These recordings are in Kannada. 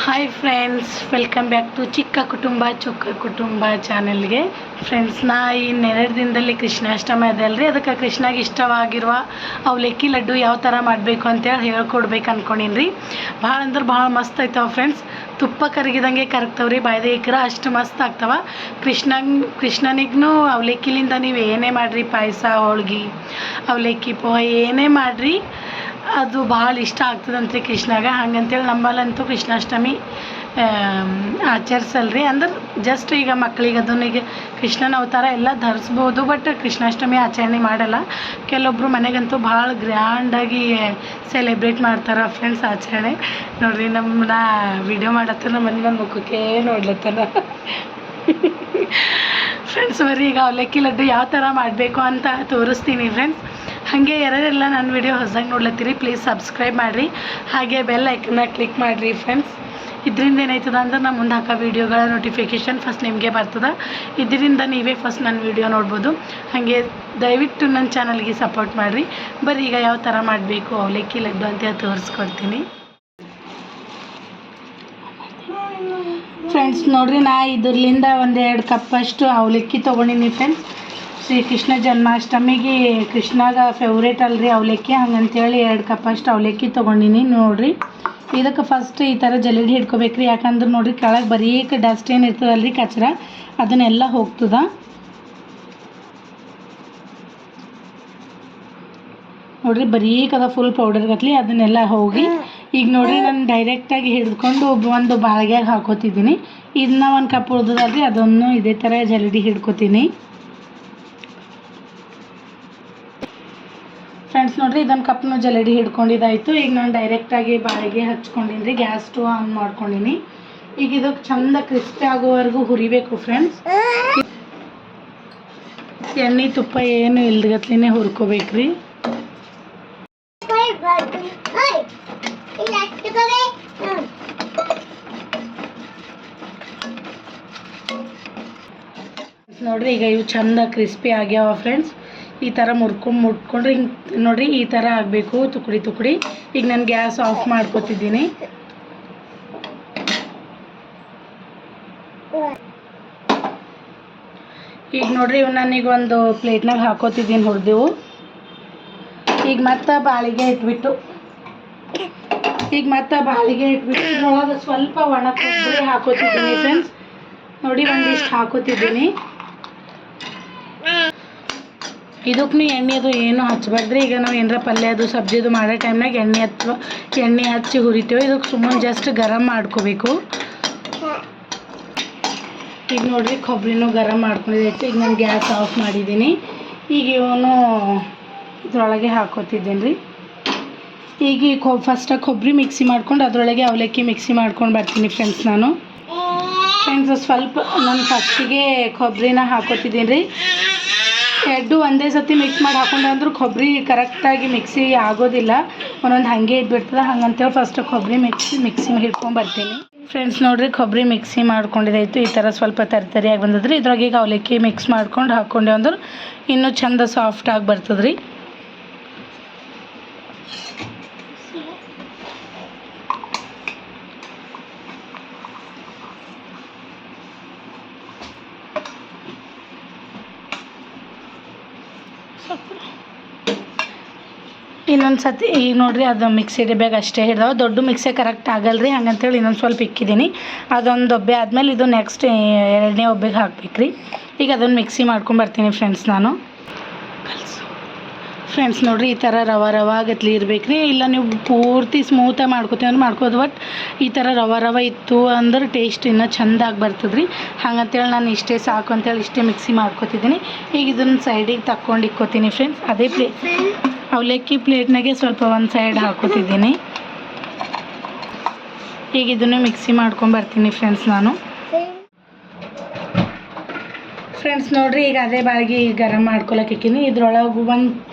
Hi friends, welcome back to ಚಿಕ್ಕ ಕುಟುಂಬ ಚೊಕ್ಕ ಕುಟುಂಬ ಚಾನೆಲ್ಗೆ. ಫ್ರೆಂಡ್ಸ್, ನಾ ಇನ್ನೆರಡು ದಿನದಲ್ಲಿ ಕೃಷ್ಣಾಷ್ಟಮಿ ಅದಲ್ರಿ, ಅದಕ್ಕೆ ಕೃಷ್ಣಗೆ ಇಷ್ಟವಾಗಿರುವ ಅವಲಕ್ಕಿ ಲಡ್ಡು ಯಾವ ಥರ ಮಾಡಬೇಕು ಅಂತೇಳಿ ಹೇಳ್ಕೊಡ್ಬೇಕು ಅಂದ್ಕೊಂಡೀನಿ ರೀ. ಭಾಳ ಅಂದ್ರೆ ಭಾಳ ಮಸ್ತ್ ಆಯ್ತವ ಫ್ರೆಂಡ್ಸ್. ತುಪ್ಪ ಕರಗಿದಂಗೆ ಕರಗ್ತಾವ್ರಿ, ಬಾಯ್ದೆ ಇಕ್ರ ಅಷ್ಟು ಮಸ್ತ್ ಆಗ್ತವ. ಕೃಷ್ಣನಿಗೂ ಅವಲಕ್ಕಿಲಿಂದ ನೀವು ಏನೇ ಮಾಡಿರಿ, ಪಾಯಸ, ಹೋಳ್ಗೆ, ಅವಲಕ್ಕಿ, ಪೋಹ ಏನೇ ಮಾಡಿರಿ ಅದು ಭಾಳ ಇಷ್ಟ ಆಗ್ತದಂತ್ರಿ ಕೃಷ್ಣಾಗ. ಹಂಗಂತೇಳಿ ನಮ್ಮಲ್ಲಂತೂ ಕೃಷ್ಣಾಷ್ಟಮಿ ಆಚರಿಸಲ್ರಿ. ಅಂದ್ರೆ ಜಸ್ಟ್ ಈಗ ಮಕ್ಕಳಿಗೆ ಅದನ್ನೀಗ ಕೃಷ್ಣನ ಅವತಾರ ಎಲ್ಲ ಧರಿಸ್ಬೋದು, ಬಟ್ ಕೃಷ್ಣಾಷ್ಟಮಿ ಆಚರಣೆ ಮಾಡಲ್ಲ. ಕೆಲವೊಬ್ಬರು ಮನೆಗಂತೂ ಭಾಳ ಗ್ರ್ಯಾಂಡಾಗಿ ಸೆಲೆಬ್ರೇಟ್ ಮಾಡ್ತಾರೆ ಫ್ರೆಂಡ್ಸ್ ಆಚರಣೆ. ನೋಡಿರಿ, ನಮ್ಮನ್ನ ವಿಡಿಯೋ ಮಾಡತ್ತ ನಮ್ಮ ಮನೆ ನನ್ನ ಮುಖಕ್ಕೆ ನೋಡ್ಲತ್ತಾನ ಫ್ರೆಂಡ್ಸ್. ಬರೀ ಈಗ ಅವಲಕ್ಕಿ ಲಡ್ಡು ಯಾವ ಥರ ಮಾಡಬೇಕು ಅಂತ ತೋರಿಸ್ತೀನಿ ಫ್ರೆಂಡ್ಸ್. ಹಾಗೆ ಯಾರೆಲ್ಲ ನನ್ನ ವಿಡಿಯೋ ಹೊಸದಾಗಿ ನೋಡ್ಲತ್ತೀರಿ, ಪ್ಲೀಸ್ ಸಬ್ಸ್ಕ್ರೈಬ್ ಮಾಡಿರಿ, ಹಾಗೆ ಬೆಲ್ ಐಕನ್ನ ಕ್ಲಿಕ್ ಮಾಡಿರಿ ಫ್ರೆಂಡ್ಸ್. ಇದರಿಂದ ಏನಾಯ್ತದ ಅಂದ್ರೆ ನಾನು ಮುಂದೆ ಹಾಕೋ ವೀಡಿಯೋಗಳ ನೋಟಿಫಿಕೇಷನ್ ಫಸ್ಟ್ ನಿಮಗೆ ಬರ್ತದೆ. ಇದರಿಂದ ನೀವೇ ಫಸ್ಟ್ ನನ್ನ ವೀಡಿಯೋ ನೋಡ್ಬೋದು. ಹಾಗೆ ದಯವಿಟ್ಟು ನನ್ನ ಚಾನಲ್ಗೆ ಸಪೋರ್ಟ್ ಮಾಡಿರಿ. ಬರೀ ಈಗ ಯಾವ ಥರ ಮಾಡಬೇಕು ಅವಲಕ್ಕಿ ಲಡ್ಡು ಅಂತ ತೋರಿಸ್ಕೊಡ್ತೀನಿ ಫ್ರೆಂಡ್ಸ್. ನೋಡಿರಿ, ನಾ ಇದರಿಂದ 1-2 ಕಪ್ಪಷ್ಟು ಅವಲಕ್ಕಿ ತೊಗೊಂಡಿನಿ ಫ್ರೆಂಡ್ಸ್. ಶ್ರೀಕೃಷ್ಣ ಜನ್ಮಾಷ್ಟಮಿಗೆ ಕೃಷ್ಣಾಗ ಫೇವ್ರೇಟ್ ಅಲ್ರಿ ಅವಲಕ್ಕಿ, ಹಂಗಂತೇಳಿ 2 ಕಪ್ಪಷ್ಟು ಅವಲಕ್ಕಿ ತೊಗೊಂಡಿನಿ. ನೋಡಿರಿ, ಇದಕ್ಕೆ ಫಸ್ಟ್ ಈ ಥರ ಜಲ್ಲಡಿ ಹಿಡ್ಕೊಬೇಕ್ರಿ. ಯಾಕಂದ್ರೆ ನೋಡಿರಿ, ಕೆಳಗೆ ಬರೀಕ್ ಡಸ್ಟ್ ಏನು ಇರ್ತದಲ್ರಿ, ಕಚ್ರ, ಅದನ್ನೆಲ್ಲ ಹೋಗ್ತದ. ನೋಡಿರಿ, ಬರೀಕದ ಫುಲ್ ಪೌಡರ್ ಗತ್ಲಿ ಅದನ್ನೆಲ್ಲ ಹೋಗಿ. ಈಗ ನೋಡಿರಿ, ನಾನು ಡೈರೆಕ್ಟಾಗಿ ಹಿಡ್ಕೊಂಡು ಒಂದು ಬಾಳಿಗೆಗೆ ಹಾಕೋತಿದ್ದೀನಿ. ಇದನ್ನ 1 ಕಪ್ ಉಳ್ದದಲ್ರಿ, ಅದನ್ನು ಇದೇ ಥರ ಜಲ್ಲಡಿ ಹಿಡ್ಕೊತೀನಿ ಫ್ರೆಂಡ್ಸ್. ನೋಡಿರಿ, ಇದೊಂದು ಕಪ್ನು ಜಲ್ಲಡಿ ಹಿಡ್ಕೊಂಡಿದ್ದಾಯಿತು. ಈಗ ನಾನು ಡೈರೆಕ್ಟಾಗಿ ಬಾಳಿಗೆ ಹಚ್ಕೊಂಡಿನಿ ರೀ, ಗ್ಯಾಸ್ ಸ್ಟವ್ ಆನ್ ಮಾಡ್ಕೊಂಡಿನಿ. ಈಗ ಇದಕ್ಕೆ ಚಂದ ಕ್ರಿಸ್ಪಿ ಆಗೋವರೆಗೂ ಹುರಿಬೇಕು ಫ್ರೆಂಡ್ಸ್. ಎಣ್ಣೆ ತುಪ್ಪ ಏನು ಇಲ್ದಗತ್ಲಿನೇ ಹುರ್ಕೋಬೇಕ್ರಿ. ನೋಡಿರಿ, ಈಗ ಇವು ಚಂದ ಕ್ರಿಸ್ಪಿ ಆಗ್ಯಾವ ಫ್ರೆಂಡ್ಸ್. ಈ ಥರ ಮುಟ್ಕೊಂಡ್ರೆ ಹಿಂಗೆ ನೋಡಿರಿ, ಈ ಥರ ಆಗಬೇಕು, ತುಕಡಿ. ಈಗ ನಾನು ಗ್ಯಾಸ್ ಆಫ್ ಮಾಡ್ಕೊತಿದ್ದೀನಿ. ಈಗ ನೋಡಿರಿ, ಇವು ನಾನೀಗ ಒಂದು ಪ್ಲೇಟ್ನಾಗ ಹಾಕೋತಿದ್ದೀನಿ ಹುರಿದೆವು. ಈಗ ಮತ್ತೆ ಬಾಳಿಗೆ ಇಟ್ಬಿಟ್ಟು ಇದ್ರೊಳಗೆ ಸ್ವಲ್ಪ ಒಣ ಕೊಬ್ಬರಿ ಹಾಕೋತಿದ್ದೀನಿ ಫ್ರೆಂಡ್ಸ್. ನೋಡಿ, ಒಂದಿಷ್ಟು ಹಾಕೋತಿದ್ದೀನಿ. ಇದಕ್ಕೆ ಎಣ್ಣೆ ಅದು ಏನು ಹಚ್ಚಬಾರ್ದ್ರಿ. ಈಗ ನಾವು ಏನಾರ ಪಲ್ಯ ಅದು ಸಬ್ಜಿದು ಮಾಡೋ ಟೈಮ್ನಾಗ ಎಣ್ಣೆ ಹಚ್ಚಿ ಹುರಿತೇವೆ. ಇದಕ್ಕೆ ಸುಮ್ಮನೆ ಜಸ್ಟ್ ಗರಂ ಮಾಡ್ಕೋಬೇಕು. ಈಗ ನೋಡಿರಿ, ಕೊಬ್ಬರಿನೂ ಗರಂ ಮಾಡ್ಕೊಂಡಿದ್ದೈತೆ. ಈಗ ನಾನು ಗ್ಯಾಸ್ ಆಫ್ ಮಾಡಿದ್ದೀನಿ. ಈಗ ಇವನು ಇದ್ರೊಳಗೆ ಹಾಕೋತಿದ್ದೇನೆ ರೀ. ಈಗ ಫಸ್ಟಾಗಿ ಕೊಬ್ಬರಿ ಮಿಕ್ಸಿ ಮಾಡ್ಕೊಂಡು ಅದರೊಳಗೆ ಅವಲಕ್ಕಿ ಮಿಕ್ಸಿ ಮಾಡ್ಕೊಂಡು ಬರ್ತೀನಿ ಫ್ರೆಂಡ್ಸ್. ಫ್ರೆಂಡ್ಸ್, ಸ್ವಲ್ಪ ನಾನು ಫಸ್ಟಿಗೆ ಕೊಬ್ಬರಿನ ಹಾಕೋತಿದ್ದೀನಿ ರೀ. ಎರಡು ಒಂದೇ ಸತಿ ಮಿಕ್ಸ್ ಮಾಡಿ ಹಾಕೊಂಡೆ ಅಂದ್ರೆ ಕೊಬ್ಬರಿ ಕರೆಕ್ಟಾಗಿ ಮಿಕ್ಸಿ ಆಗೋದಿಲ್ಲ, ಒಂದೊಂದು ಹಾಗೆ ಇದ್ಬಿಡ್ತದೆ. ಹಂಗಂತೇಳಿ ಫಸ್ಟ್ ಕೊಬ್ಬರಿ ಮಿಕ್ಸಿ ಹಿಡ್ಕೊಂಡು ಬರ್ತೀನಿ ಫ್ರೆಂಡ್ಸ್. ನೋಡಿರಿ, ಕೊಬ್ಬರಿ ಮಿಕ್ಸಿ ಮಾಡ್ಕೊಂಡಿದ್ದಾಯಿತು. ಈ ಥರ ಸ್ವಲ್ಪ ತರಿಯಾಗಿ ಬಂದದ್ರಿ. ಇದ್ರಾಗ ಈಗ ಅವಲಕ್ಕಿ ಮಿಕ್ಸ್ ಮಾಡ್ಕೊಂಡು ಹಾಕ್ಕೊಂಡೆ ಅಂದ್ರೆ ಇನ್ನೂ ಚಂದ ಸಾಫ್ಟಾಗಿ ಬರ್ತದೆ ರೀ. ಇನ್ನೊಂದು ಸತಿ ಈಗ ನೋಡಿರಿ, ಅದು ಮಿಕ್ಸಿ ಡಬ್ಬ್ಯಾಗ ಅಷ್ಟೇ ಹಿಡ್ದಾವ, ದೊಡ್ಡ ಮಿಕ್ಸಿ ಕರೆಕ್ಟ್ ಆಗಲ್ರಿ. ಹಂಗಂತೇಳಿ ಇನ್ನೊಂದು ಸ್ವಲ್ಪ ಇಕ್ಕಿದ್ದೀನಿ. ಅದೊಂದು ಒಬ್ಬೆ ಆದಮೇಲೆ ಇದು ನೆಕ್ಸ್ಟ್ 2ನೇ ಒಬ್ಬೆಗೆ ಹಾಕ್ಬೇಕ್ರಿ. ಈಗ ಅದನ್ನು ಮಿಕ್ಸಿ ಮಾಡ್ಕೊಂಬರ್ತೀನಿ ಫ್ರೆಂಡ್ಸ್. ಫ್ರೆಂಡ್ಸ್ ನೋಡಿರಿ, ಈ ಥರ ರವ ಗತ್ಲಿ ಇರ್ಬೇಕ್ರಿ. ಇಲ್ಲ ನೀವು ಪೂರ್ತಿ ಸ್ಮೂತಾಗಿ ಮಾಡ್ಕೋತೀವಿ ಅಂದ್ರೆ ಮಾಡ್ಕೋದು, ಬಟ್ ಈ ಥರ ರವ ಇತ್ತು ಅಂದ್ರೆ ಟೇಸ್ಟ್ ಇನ್ನೂ ಚೆಂದಾಗಿ ಬರ್ತದೆ ರೀ. ಹಂಗಂತೇಳಿ ನಾನು ಇಷ್ಟೇ ಸಾಕು ಅಂತೇಳಿ ಇಷ್ಟೇ ಮಿಕ್ಸಿ ಮಾಡ್ಕೊತಿದ್ದೀನಿ. ಈಗ ಇದನ್ನು ಸೈಡಿಗೆ ತಕ್ಕೊಂಡು ಇಕ್ಕೋತೀನಿ ಫ್ರೆಂಡ್ಸ್. ಅದೇ ಅವಲಕ್ಕಿ ಪ್ಲೇಟ್ನಾಗೆ ಸ್ವಲ್ಪ ಒಂದು ಸೈಡ್ ಹಾಕೋತಿದ್ದೀನಿ. ಈಗ ಇದನ್ನು ಮಿಕ್ಸಿ ಮಾಡ್ಕೊಂಬರ್ತೀನಿ ಫ್ರೆಂಡ್ಸ್. ಫ್ರೆಂಡ್ಸ್ ನೋಡಿರಿ, ಈಗ ಅದೇ ಬಾಳಿಗೆ ಗರಂ ಮಾಡ್ಕೊಳಕ್ಕೆ ಇಕ್ಕಿನಿ. ಇದ್ರೊಳಗೆ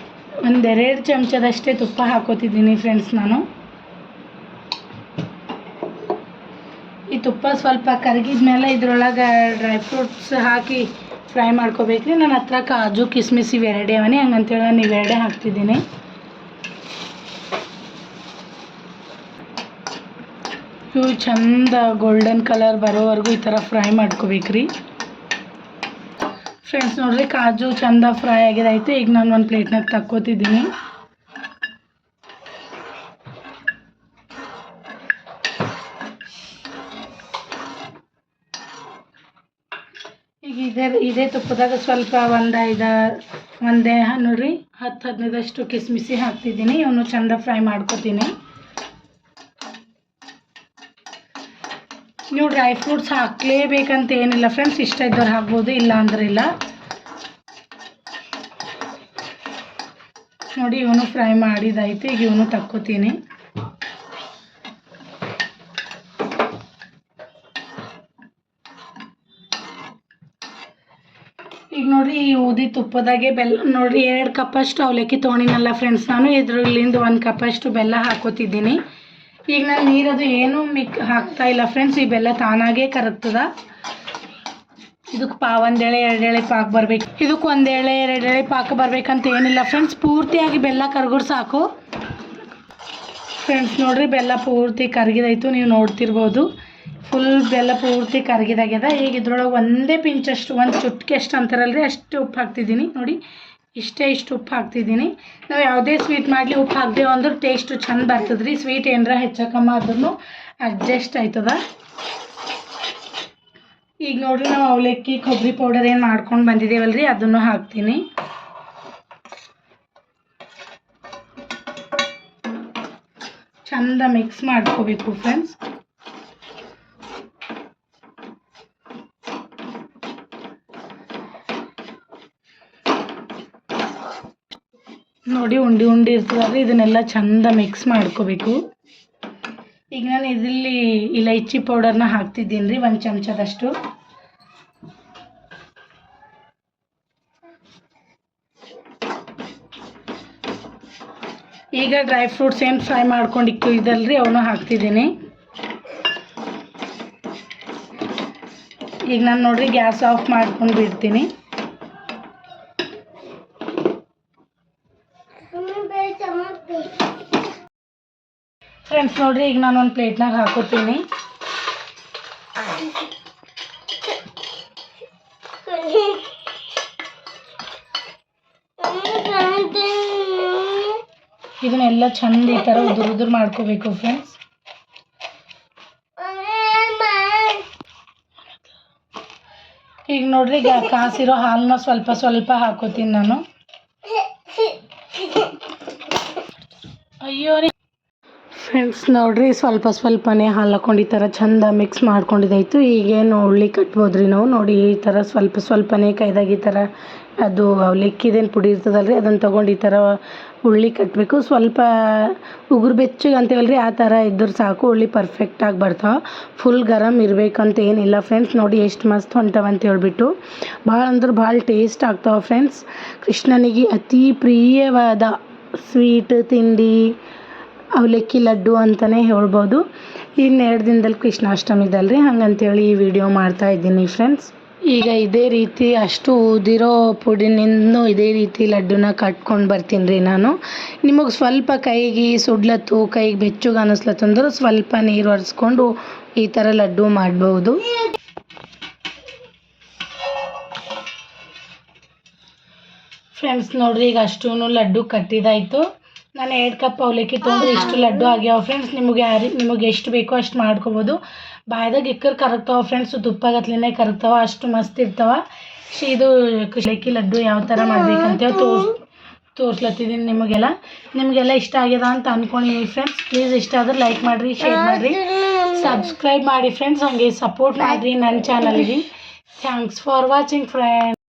ಒಂದೆರಡು ಚಮಚದಷ್ಟೇ ತುಪ್ಪ ಹಾಕೋತಿದ್ದೀನಿ ಫ್ರೆಂಡ್ಸ್. ಈ ತುಪ್ಪ ಸ್ವಲ್ಪ ಕರಗಿದ್ಮೇಲೆ ಇದ್ರೊಳಗೆ ಡ್ರೈ ಫ್ರೂಟ್ಸ್ ಹಾಕಿ ಫ್ರೈ ಮಾಡ್ಕೋಬೇಕ್ರಿ. ನನ್ನ ಹತ್ರ ಕಾಜು ಕಿಸ್ಮಿಸ್ ಇವೆರಡೇ ಅವನಿ, ಹಂಗಂತೇಳಿ ನಾನು ಇವೆರಡೇ ಹಾಕ್ತಿದ್ದೀನಿ. ಇವು ಚಂದ ಗೋಲ್ಡನ್ ಕಲರ್ ಬರೋವರೆಗೂ ಈ ಥರ ಫ್ರೈ ಮಾಡ್ಕೋಬೇಕ್ರಿ ಫ್ರೆಂಡ್ಸ್. ನೋಡಿರಿ ಕಾಜು ಚಂದ ಫ್ರೈ ಆಗಿದಾಯ್ತು. ಈಗ ನಾನು ಒಂದು ಪ್ಲೇಟ್ನಾಗ ತಕ್ಕೋತಿದ್ದೀನಿ. ಈಗ ಇದೇ ತುಪ್ಪದಾಗ ಸ್ವಲ್ಪ ಒಂದೇ ನೋಡ್ರಿ 10-15 ಕಿಸ್ಮಿಸಿ ಹಾಕ್ತಿದ್ದೀನಿ. ಇವನು ಚಂದ ಫ್ರೈ ಮಾಡ್ಕೊತೀನಿ. ನೀವು ಡ್ರೈ ಫ್ರೂಟ್ಸ್ ಹಾಕಲೇಬೇಕಂತ ಏನಿಲ್ಲ ಫ್ರೆಂಡ್ಸ್, ಇಷ್ಟ ಇದ್ದವ್ರು ಹಾಕ್ಬೋದು, ಇಲ್ಲ ಅಂದ್ರೆ ಇಲ್ಲ. ನೋಡಿ ಇವನು ಫ್ರೈ ಮಾಡಿದಾಯ್ತು. ಈಗ ಇವನು ತಕ್ಕೋತೀನಿ. ಈಗ ನೋಡಿರಿ ಈ ಊದಿ ತುಪ್ಪದಾಗೆ ಬೆಲ್ಲ ನೋಡಿರಿ 2 ಕಪ್ಪಷ್ಟು ಅವಲಕ್ಕಿ ತೊಗೊಂಡಿನಲ್ಲ ಫ್ರೆಂಡ್ಸ್, ನಾನು ಇದರಲ್ಲಿಂದ 1 ಕಪ್ಪಷ್ಟು ಬೆಲ್ಲ ಹಾಕೋತಿದ್ದೀನಿ. ಈಗ ನಾನು ನೀರದು ಏನೂ ಹಾಕ್ತಾ ಇಲ್ಲ ಫ್ರೆಂಡ್ಸ್, ಈ ಬೆಲ್ಲ ತಾನಾಗೇ ಕರಗ್ತದ. ಇದಕ್ಕೆ 1 ಎಳೆ 2 ಎಳೆ ಪಾಕ ಬರಬೇಕು. ಇದಕ್ಕೆ 1 ಎಳೆ 2 ಎಳೆ ಪಾಕ ಬರಬೇಕಂತ ಏನಿಲ್ಲ ಫ್ರೆಂಡ್ಸ್, ಪೂರ್ತಿಯಾಗಿ ಬೆಲ್ಲ ಕರಗೋರು ಸಾಕು ಫ್ರೆಂಡ್ಸ್. ನೋಡಿರಿ ಬೆಲ್ಲ ಪೂರ್ತಿ ಕರಗಿದಾಯ್ತು, ನೀವು ನೋಡ್ತಿರ್ಬೋದು. ಫುಲ್ ಬೆಲ್ಲ ಪೂರ್ತಿ ಕರಗಿದಾಗ್ಯದ. ಈಗ ಇದ್ರೊಳಗೆ ಒಂದೇ ಪಿಂಚಷ್ಟು, 1 ಚುಟ್ಕಿ ಅಷ್ಟು ಅಂತಾರಲ್ರಿ, ಅಷ್ಟು ಉಪ್ಪು ಹಾಕ್ತಿದ್ದೀನಿ. ನೋಡಿ ಇಷ್ಟು ಉಪ್ಪು ಹಾಕ್ತಿದ್ದೀನಿ. ನಾವು ಯಾವುದೇ ಸ್ವೀಟ್ ಮಾಡಲಿ ಉಪ್ಪು ಹಾಕ್ದೇವು ಅಂದ್ರೆ ಟೇಸ್ಟು ಚಂದ ಬರ್ತದೆ ರೀ. ಸ್ವೀಟ್ ಏನರ ಹೆಚ್ಚು ಕಮ್ಮಿ ಆದ್ರೂ ಅಡ್ಜಸ್ಟ್ ಆಯ್ತದ. ಈಗ ನೋಡಿರಿ ನಾವು ಅವಲಕ್ಕಿ ಕೊಬ್ಬರಿ ಪೌಡರ್ ಏನು ಮಾಡ್ಕೊಂಡು ಬಂದಿದ್ದೇವಲ್ರಿ, ಅದನ್ನು ಹಾಕ್ತೀನಿ. ಚಂದ ಮಿಕ್ಸ್ ಮಾಡ್ಕೋಬೇಕು ಫ್ರೆಂಡ್ಸ್. ನೋಡಿ ಉಂಡೆ ಇರ್ತದಲ್ರಿ, ಇದನ್ನೆಲ್ಲ ಚಂದ ಮಿಕ್ಸ್ ಮಾಡ್ಕೋಬೇಕು. ಈಗ ನಾನು ಇದರಲ್ಲಿ ಇಲೈಚಿ ಪೌಡರ್ನ ಹಾಕ್ತಿದ್ದೀನಿ ರೀ, 1 ಚಮಚದಷ್ಟು. ಈಗ ಡ್ರೈ ಫ್ರೂಟ್ಸ್ ಏನು ಫ್ರೈ ಮಾಡ್ಕೊಂಡು ಇಕ್ಕಿದಲ್ರಿ ಅವನು ಹಾಕ್ತಿದ್ದೀನಿ. ಈಗ ನಾನು ನೋಡಿರಿ ಗ್ಯಾಸ್ ಆಫ್ ಮಾಡ್ಕೊಂಡು ಬಿಡ್ತೀನಿ. ಫ್ರೆಂಡ್ಸ್ ನೋಡಿರಿ ಈಗ ನಾನು ಒಂದು ಪ್ಲೇಟ್ನಾಗ ಹಾಕೋತೀನಿ. ಇದನ್ನೆಲ್ಲ ಚಂದ ಈ ಥರ ಉದುರು ಮಾಡ್ಕೋಬೇಕು ಫ್ರೆಂಡ್ಸ್. ಈಗ ನೋಡ್ರಿ ಕಾಸಿರೋ ಹಾಲನ್ನ ಸ್ವಲ್ಪ ಹಾಕೋತೀನಿ ನಾನು. ಅಯ್ಯೋ ರೀ ಫ್ರೆಂಡ್ಸ್ ನೋಡಿರಿ ಸ್ವಲ್ಪನೇ ಹಾಲು ಹಾಕೊಂಡು ಈ ಥರ ಚಂದ ಮಿಕ್ಸ್ ಮಾಡ್ಕೊಂಡಿದ್ದಾಯಿತು. ಈಗೇನು ಉಳ್ಳಿ ಕಟ್ಬೋದ್ರಿ ನಾವು. ನೋಡಿ ಈ ಥರ ಸ್ವಲ್ಪನೇ ಕೈದಾಗ ಈ ಥರ ಅದು ಅವಲಕ್ಕಿದೇನು ಪುಡಿ ಇರ್ತದಲ್ರಿ, ಅದನ್ನು ತೊಗೊಂಡು ಈ ಥರ ಉಳ್ಳಿ ಕಟ್ಟಬೇಕು. ಸ್ವಲ್ಪ ಉಗುರು ಬೆಚ್ಚಗೆ ಅಂತೀವಲ್ರಿ, ಆ ಥರ ಇದ್ರೆ ಸಾಕು, ಉಳ್ಳಿ ಪರ್ಫೆಕ್ಟಾಗಿ ಬರ್ತಾವೆ. ಫುಲ್ ಗರಮ್ ಇರಬೇಕಂತ ಏನಿಲ್ಲ ಫ್ರೆಂಡ್ಸ್. ನೋಡಿ ಎಷ್ಟು ಮಸ್ತ್ ಹೊಂಟವಂತ ಹೇಳ್ಬಿಟ್ಟು ಭಾಳ ಅಂದ್ರೆ ಭಾಳ ಟೇಸ್ಟ್ ಆಗ್ತಾವೆ ಫ್ರೆಂಡ್ಸ್. ಕೃಷ್ಣನಿಗೆ ಅತಿ ಪ್ರಿಯವಾದ ಸ್ವೀಟ್ ತಿಂಡಿ ಅವಲಕ್ಕಿ ಲಡ್ಡು ಅಂತಲೇ ಹೇಳ್ಬೋದು. ಇನ್ನು 2 ದಿನದಲ್ಲಿ ಕೃಷ್ಣಾಷ್ಟಮಿದಲ್ರಿ, ಹಂಗಂತೇಳಿ ಈ ವಿಡಿಯೋ ಮಾಡ್ತಾಯಿದ್ದೀನಿ ಫ್ರೆಂಡ್ಸ್. ಈಗ ಇದೇ ರೀತಿ ಅಷ್ಟು ಊದಿರೋ ಪುಡಿನಿಂದ ಇದೇ ರೀತಿ ಲಡ್ಡುನ ಕಟ್ಕೊಂಡು ಬರ್ತೀನಿ ರೀ ನಾನು. ನಿಮಗೆ ಸ್ವಲ್ಪ ಕೈಗೆ ಸುಡ್ಲತ್ತು, ಕೈಗೆ ಬೆಚ್ಚಗೆ ಅನ್ನಿಸ್ಲತ್ತಂದ್ರೆ ಸ್ವಲ್ಪ ನೀರು ಒರೆಸ್ಕೊಂಡು ಈ ಥರ ಲಡ್ಡು ಮಾಡ್ಬೋದು. ಫ್ರೆಂಡ್ಸ್ ನೋಡಿರಿ ಈಗ ಅಷ್ಟೂ ಲಡ್ಡು ಕಟ್ಟಿದಾಯಿತು. ನಾನು 2 ಕಪ್ ಅವಲಕ್ಕಿ ತೊಗೊಂಡ್ರೆ ಇಷ್ಟು ಲಡ್ಡು ಆಗ್ಯಾವ ಫ್ರೆಂಡ್ಸ್. ನಿಮಗೆ ಎಷ್ಟು ಬೇಕೋ ಅಷ್ಟು ಮಾಡ್ಕೊಬೋದು. ಬಾಯ್ದಾಗ ಇಕ್ಕರ್ ಕರಗ್ತಾವ ಫ್ರೆಂಡ್ಸ್, ತುಪ್ಪಗತ್ಲೇ ಕರಗ್ತಾವ, ಅಷ್ಟು ಮಸ್ತ್ ಇರ್ತಾವ. ಇದು ಅವಲಕ್ಕಿ ಲಡ್ಡು ಯಾವ ಥರ ಮಾಡ್ಬೇಕಂತೇಳಿ ತೋರ್ಸ್ಲತ್ತಿದ್ದೀನಿ ನಿಮಗೆಲ್ಲ ಇಷ್ಟ ಆಗ್ಯದ ಅಂತ ಅಂದ್ಕೊಂಡಿದ್ದೀನಿ ಫ್ರೆಂಡ್ಸ್. ಪ್ಲೀಸ್ ಇಷ್ಟ ಆದ್ರೆ ಲೈಕ್ ಮಾಡಿರಿ, ಶೇರ್ ಮಾಡಿರಿ, ಸಬ್ಸ್ಕ್ರೈಬ್ ಮಾಡಿ ಫ್ರೆಂಡ್ಸ್. ಹಾಗೆ ಸಪೋರ್ಟ್ ಮಾಡಿರಿ ನನ್ನ ಚಾನಲ್ಗೆ. Thanks for watching friends.